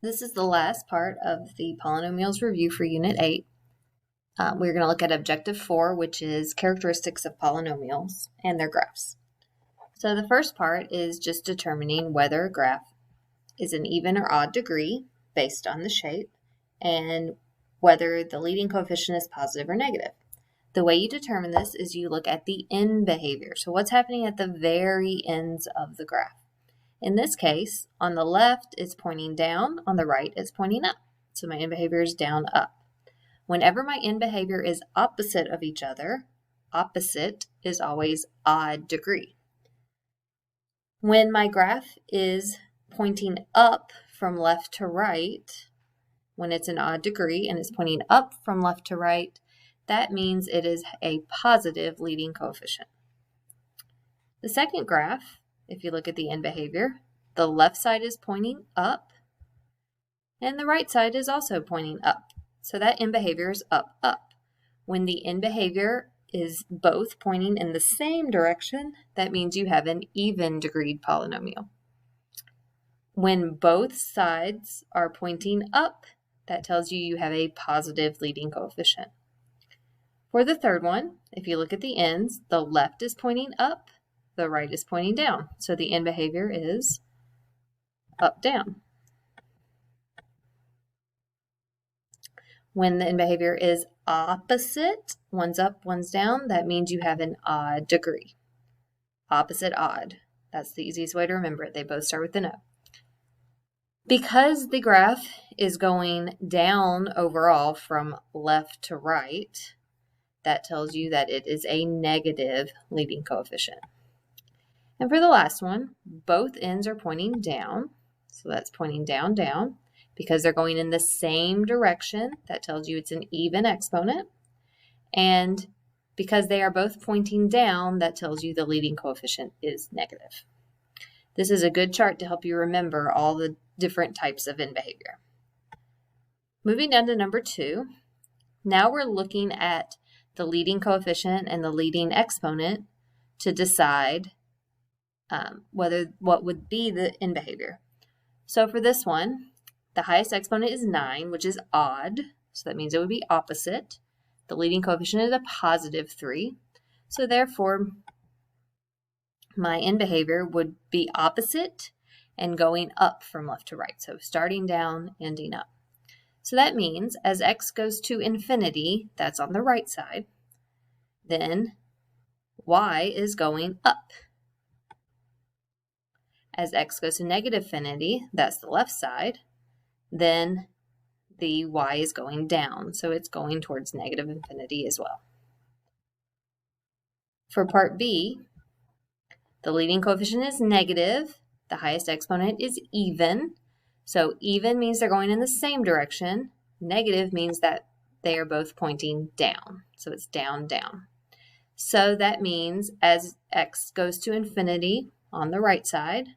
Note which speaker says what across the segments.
Speaker 1: This is the last part of the polynomials review for Unit 8. We're going to look at Objective 4, which is characteristics of polynomials and their graphs. So the first part is just determining whether a graph is an even or odd degree based on the shape and whether the leading coefficient is positive or negative. The way you determine this is you look at the end behavior. So what's happening at the very ends of the graph? In this case, on the left, it's pointing down. On the right, it's pointing up. So my end behavior is down, up. Whenever my end behavior is opposite of each other, opposite is always odd degree. When my graph is pointing up from left to right, when it's an odd degree and it's pointing up from left to right, that means it is a positive leading coefficient. The second graph, if you look at the end behavior, the left side is pointing up and the right side is also pointing up. So that end behavior is up, up. When the end behavior is both pointing in the same direction, that means you have an even degreed polynomial. When both sides are pointing up, that tells you you have a positive leading coefficient. For the third one, if you look at the ends, the left is pointing up, the right is pointing down. So the end behavior is up, down. When the end behavior is opposite, one's up, one's down, that means you have an odd degree. Opposite, odd. That's the easiest way to remember it. They both start with an O. Because the graph is going down overall from left to right, that tells you that it is a negative leading coefficient. And for the last one, both ends are pointing down. So that's pointing down, down. Because they're going in the same direction, that tells you it's an even exponent. And because they are both pointing down, that tells you the leading coefficient is negative. This is a good chart to help you remember all the different types of end behavior. Moving down to number 2, now we're looking at the leading coefficient and the leading exponent to decide what would be the end behavior. So for this one, the highest exponent is 9, which is odd, so that means it would be opposite. The leading coefficient is a positive 3, so therefore my end behavior would be opposite and going up from left to right, so starting down, ending up. So that means as x goes to infinity, that's on the right side, then y is going up. As x goes to negative infinity, that's the left side, then the y is going down, so it's going towards negative infinity as well. For part B, the leading coefficient is negative, the highest exponent is even, so even means they're going in the same direction, negative means that they are both pointing down, so it's down, down. So that means as x goes to infinity on the right side,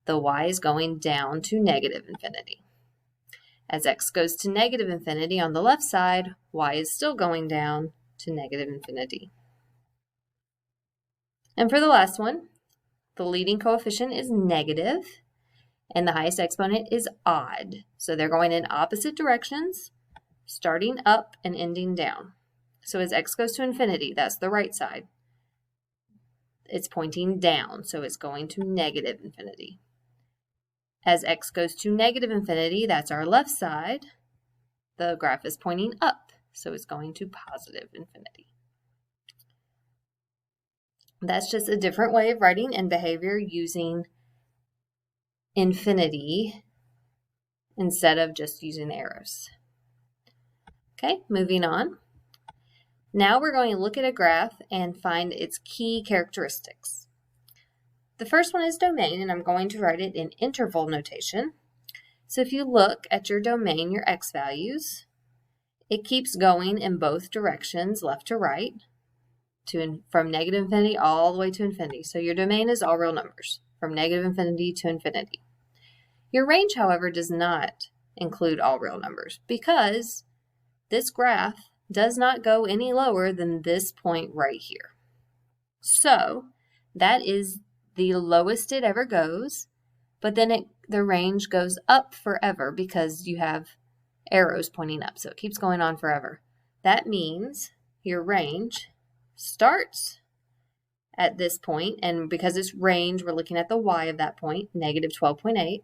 Speaker 1: the y is going down to negative infinity. As x goes to negative infinity on the left side, y is still going down to negative infinity. And for the last one, the leading coefficient is negative, and the highest exponent is odd. So they're going in opposite directions, starting up and ending down. So as x goes to infinity, that's the right side, it's pointing down, so it's going to negative infinity. As x goes to negative infinity, that's our left side, the graph is pointing up, so it's going to positive infinity. That's just a different way of writing end behavior using infinity instead of just using arrows. Okay, moving on. Now we're going to look at a graph and find its key characteristics. The first one is domain, and I'm going to write it in interval notation. So if you look at your domain, your x values, it keeps going in both directions, left to right, from negative infinity all the way to infinity. So your domain is all real numbers, from negative infinity to infinity. Your range, however, does not include all real numbers because this graph does not go any lower than this point right here. So that is the lowest it ever goes. but then the range goes up forever because you have arrows pointing up, so it keeps going on forever. That means your range starts at this point, and because it's range, we're looking at the y of that point, negative 12.8,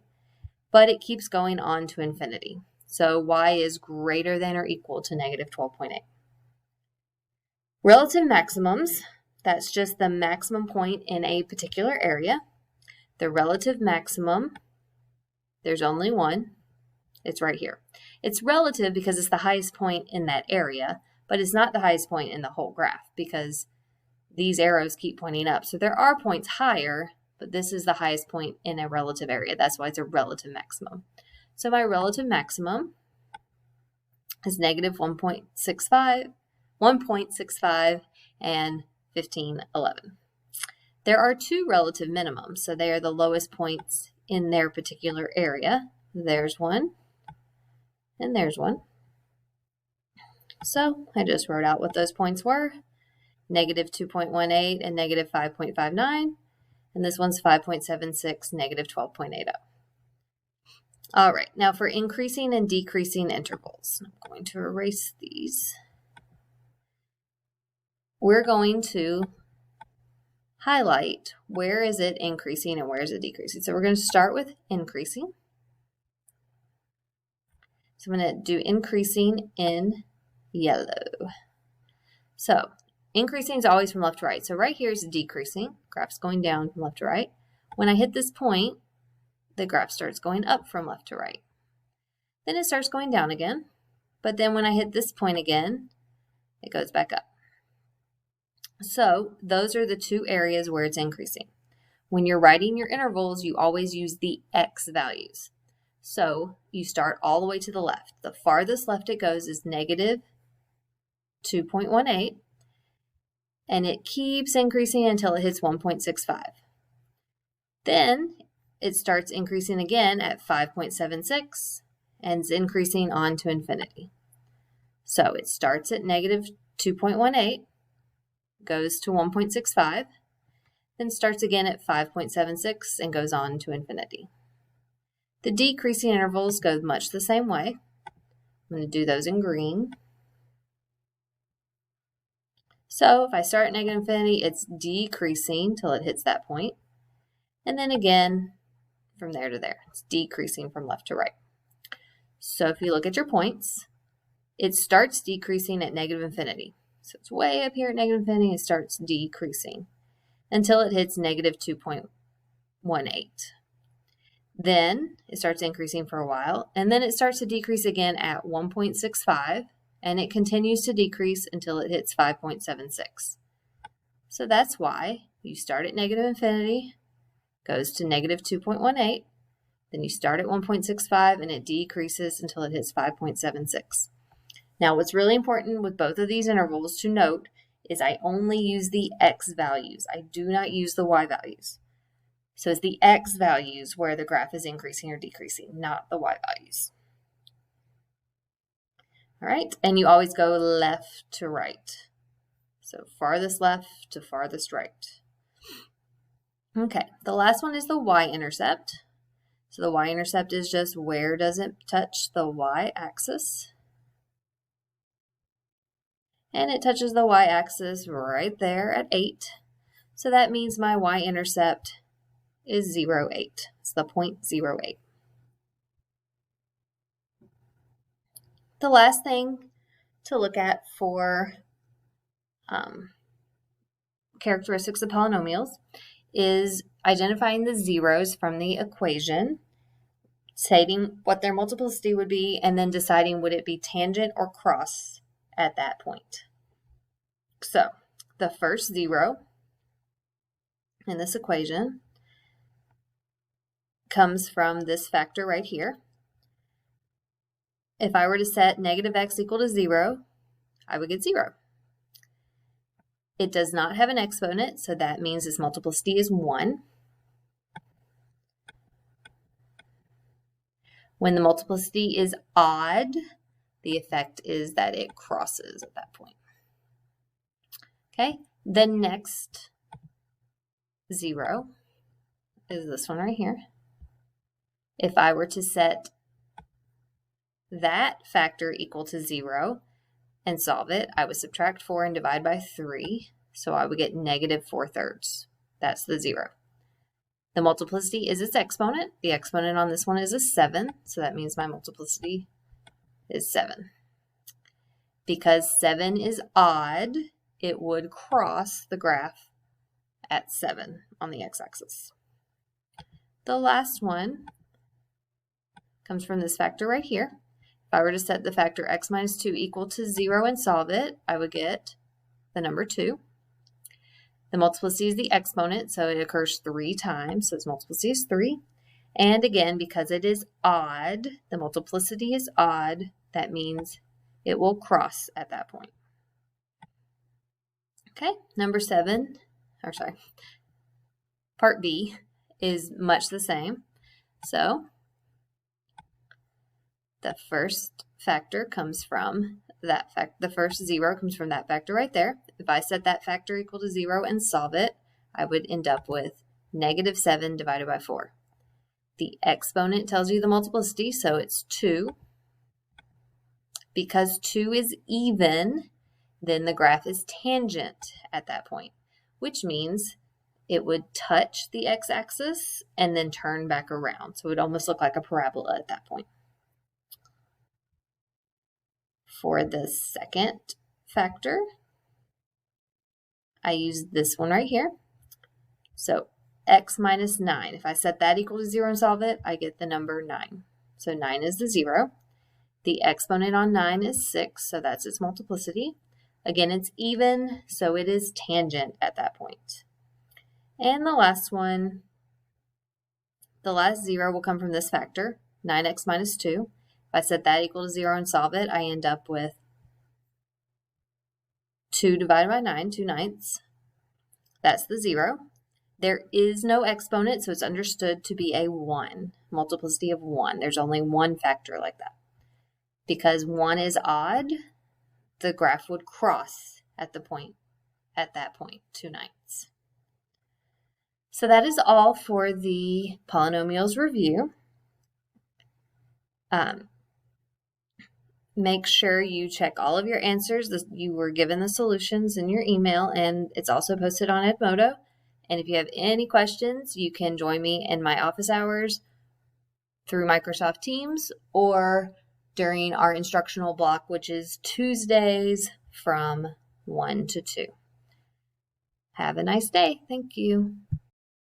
Speaker 1: but it keeps going on to infinity. So y is greater than or equal to negative 12.8. Relative maximums, that's just the maximum point in a particular area. The relative maximum, there's only one. It's right here. It's relative because it's the highest point in that area, but it's not the highest point in the whole graph because these arrows keep pointing up. So there are points higher, but this is the highest point in a relative area. That's why it's a relative maximum. So my relative maximum is negative 1.65, and 1511. There are two relative minimums, so they are the lowest points in their particular area. There's one, and there's one. So I just wrote out what those points were, negative 2.18 and negative 5.59, and this one's 5.76, negative 12.80. All right, now for increasing and decreasing intervals, I'm going to erase these. We're going to highlight where is it increasing and where is it decreasing. So we're going to start with increasing. So I'm going to do increasing in yellow. So increasing is always from left to right. So right here is decreasing. Graph's going down from left to right. When I hit this point, the graph starts going up from left to right. Then it starts going down again. But then when I hit this point again, it goes back up. So those are the two areas where it's increasing. When you're writing your intervals, you always use the x values. So you start all the way to the left. The farthest left it goes is negative 2.18, and it keeps increasing until it hits 1.65. Then it starts increasing again at 5.76 and is increasing on to infinity. So it starts at negative 2.18, goes to 1.65, then starts again at 5.76 and goes on to infinity. The decreasing intervals go much the same way. I'm going to do those in green. So if I start at negative infinity, it's decreasing till it hits that point. And then again, from there to there, it's decreasing from left to right. So if you look at your points, it starts decreasing at negative infinity. So it's way up here at negative infinity, it starts decreasing until it hits negative 2.18. Then it starts increasing for a while, and then it starts to decrease again at 1.65, and it continues to decrease until it hits 5.76. So that's why you start at negative infinity, goes to negative 2.18, then you start at 1.65, and it decreases until it hits 5.76. Now, what's really important with both of these intervals to note is I only use the x values. I do not use the y values. So it's the x values where the graph is increasing or decreasing, not the y values. All right, and you always go left to right. So farthest left to farthest right. Okay, the last one is the y-intercept. So the y-intercept is just where does it touch the y-axis? And it touches the y-axis right there at 8. So that means my y-intercept is 0, 8. It's the 0.08. The last thing to look at for characteristics of polynomials is identifying the zeros from the equation, stating what their multiplicity would be, and then deciding would it be tangent or cross at that point. So the first zero in this equation comes from this factor right here. If I were to set negative x equal to 0, I would get 0. It does not have an exponent, so that means its multiplicity is 1. When the multiplicity is odd, the effect is that it crosses at that point. Okay, the next 0 is this one right here. If I were to set that factor equal to 0 and solve it, I would subtract 4 and divide by 3, so I would get negative 4/3. That's the 0. The multiplicity is its exponent. The exponent on this one is a 7, so that means my multiplicity is 7. Because 7 is odd, it would cross the graph at 7 on the x-axis. The last one comes from this factor right here. If I were to set the factor x minus 2 equal to 0 and solve it, I would get the number 2. The multiplicity is the exponent, so it occurs 3 times, so its multiplicity is 3. And again, because it is odd, the multiplicity is odd, that means it will cross at that point. Okay, part B is much the same. So the first factor comes from that the first 0 comes from that factor right there. If I set that factor equal to 0 and solve it, I would end up with negative 7 divided by 4. The exponent tells you the multiplicity, so it's 2. Because 2 is even, then the graph is tangent at that point, which means it would touch the x-axis and then turn back around. So it would almost look like a parabola at that point. For the second factor, I use this one right here. So x minus 9. If I set that equal to 0 and solve it, I get the number 9. So 9 is the 0. The exponent on 9 is 6, so that's its multiplicity. Again, it's even, so it is tangent at that point. And the last one, the last 0 will come from this factor, 9x minus 2. If I set that equal to 0 and solve it, I end up with 2 divided by 9, 2/9. That's the 0. There is no exponent, so it's understood to be a 1, multiplicity of 1. There's only one factor like that. Because 1 is odd, the graph would cross at that point, 2/9. So that is all for the polynomials review. Make sure you check all of your answers. You were given the solutions in your email, and it's also posted on Edmodo. And if you have any questions, you can join me in my office hours through Microsoft Teams or during our instructional block, which is Tuesdays from 1 to 2. Have a nice day. Thank you.